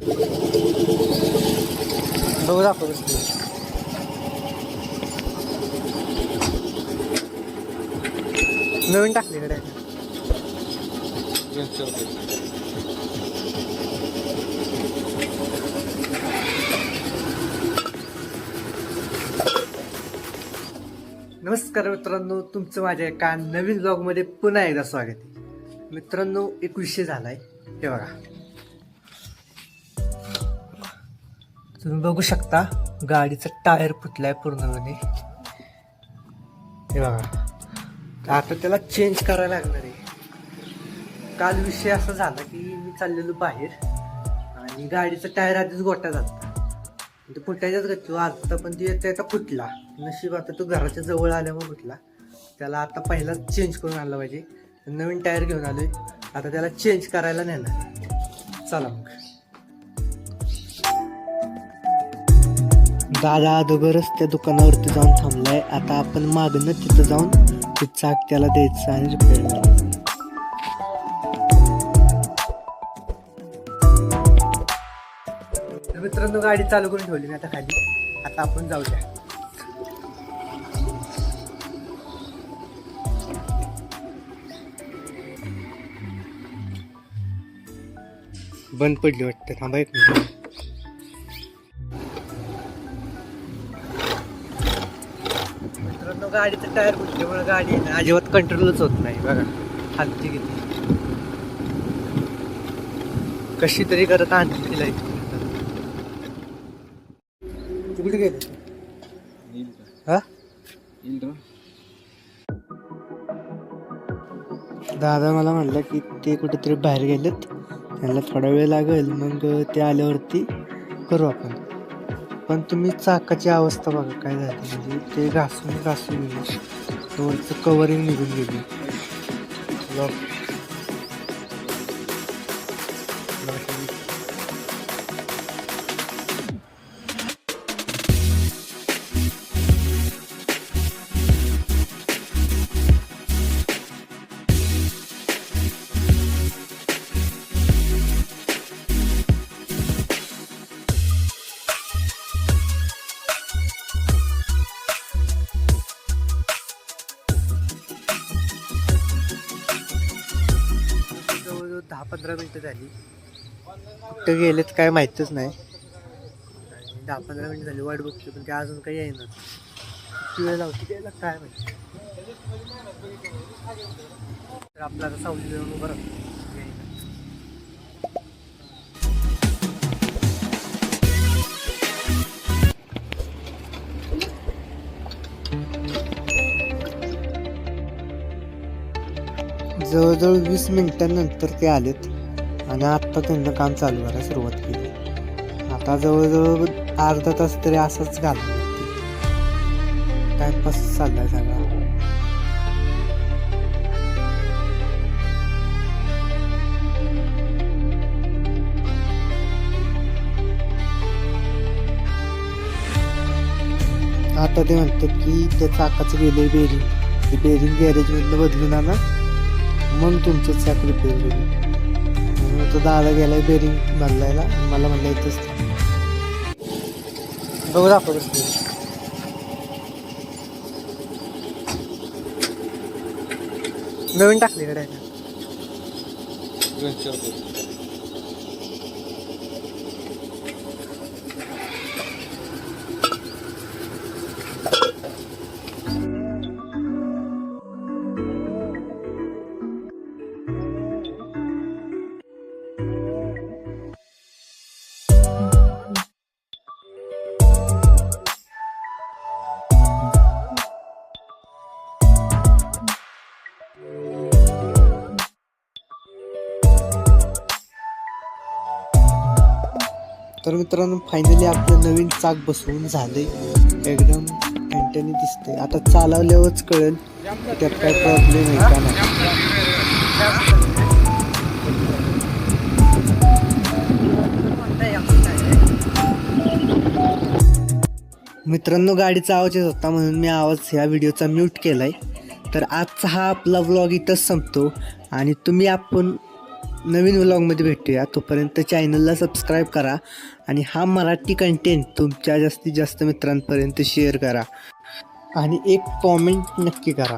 बघू दाखव. नवीन टाकली कडे. नमस्कार मित्रांनो, तुमचं माझ्या एका नवीन ब्लॉगमध्ये पुन्हा एकदा स्वागत आहे. मित्रांनो, एक विषय झालाय. हे बघा, तुम्ही बघू शकता गाडीचा टायर फुटलाय पूर्णपणे. हे बघा, आता त्याला चेंज करायला लागणार आहे. काल विषय असा झाला की मी चाललेलो बाहेर आणि गाडीचा टायर आधीच गोटा झाला. ते फुटायच्याच गती आता, पण ते त्याचा फुटला. नशीब आता तो घराच्या जवळ आल्यामुळे फुटला. त्याला आता पहिला चेंज करून आणला पाहिजे. नवीन टायर घेऊन आलोय, आता त्याला चेंज करायला नेणार. चला मग. दादा अगोदरच त्या दुकानावरती जाऊन थांबलाय. आता आपण मागणं तिथं जाऊन ते चाक त्याला द्यायचं आणि रिपेअर करायचं. मित्रांनो, गाडी चालू करून ठेवली मी आता खाली. आता आपण जाऊया. बंद पडली वाटतं, थांबा एक मिनिट. मित्रांनो, गाडीचं टायर फुटल्यामुळे गाडी अजिबात कंट्रोलच होत नाही. बघा, हालती किती कशी तरी करत आणली तिला. कुठे गेले? हा, दादा मला म्हणलं की ते कुठेतरी बाहेर गेलेत, त्यांना थोडा वेळ लागेल, मग ते आल्यावरती करू आपण. पण तुम्ही चाकाची अवस्था बघा काय झाली. म्हणजे ते घासून गेले, वरचं कवरिंग निघून गेले. जवळजवळ 10-15 मिनिटं झाली. कुठं गेलेत काय माहीतच नाही. 10-15 मिनिटं झाली वाट बघतो, पण ते अजून काही येईना. किती वेळ लावतो त्याला काय माहिती. तर आपला आता सावली जाऊन उभं राहतो. जवळजवळ 20 मिनिटांनंतर ते आलेत आणि आत्ता त्यांना काम चालू करायला सुरुवात केली. आता जवळजवळ अर्धा तास तरी असंच घालवलं. टाइमपास चाललाय सगळा. आता ते म्हणतात की त्या चाकाचं गेलंय बेरिंग, ते बेरिंग गॅरेजमधनं बदलून आणा, मग तुमचं चाक रिपेअर करू. म्हणून तो दादा गेलाय बेरिंग बदलायला. मला म्हणलं इथंच बघू दाखव. नवीन टाकली कडे. तर मित्रांनो, फायनली आपलं नवीन चाक बसवून झालंय. एकदम ठणठणीत दिसतंय. आता चालवल्यावरच कळेल त्यात काय प्रॉब्लेम आहे का नाही. मित्रांनो, गाडीचा आवाज येत होता म्हणून मी आवाज ह्या व्हिडिओचा म्यूट केलाय. तर आजचा हा आपला व्लॉग इथंच संपतो आणि तुम्ही आपण नवीन व्लॉगमध्ये भेटूया. तोपर्यंत चॅनलला सबस्क्राईब करा आणि हा मराठी कंटेंट तुमच्या जास्तीत जास्त मित्रांपर्यंत शेअर करा आणि एक कॉमेंट नक्की करा.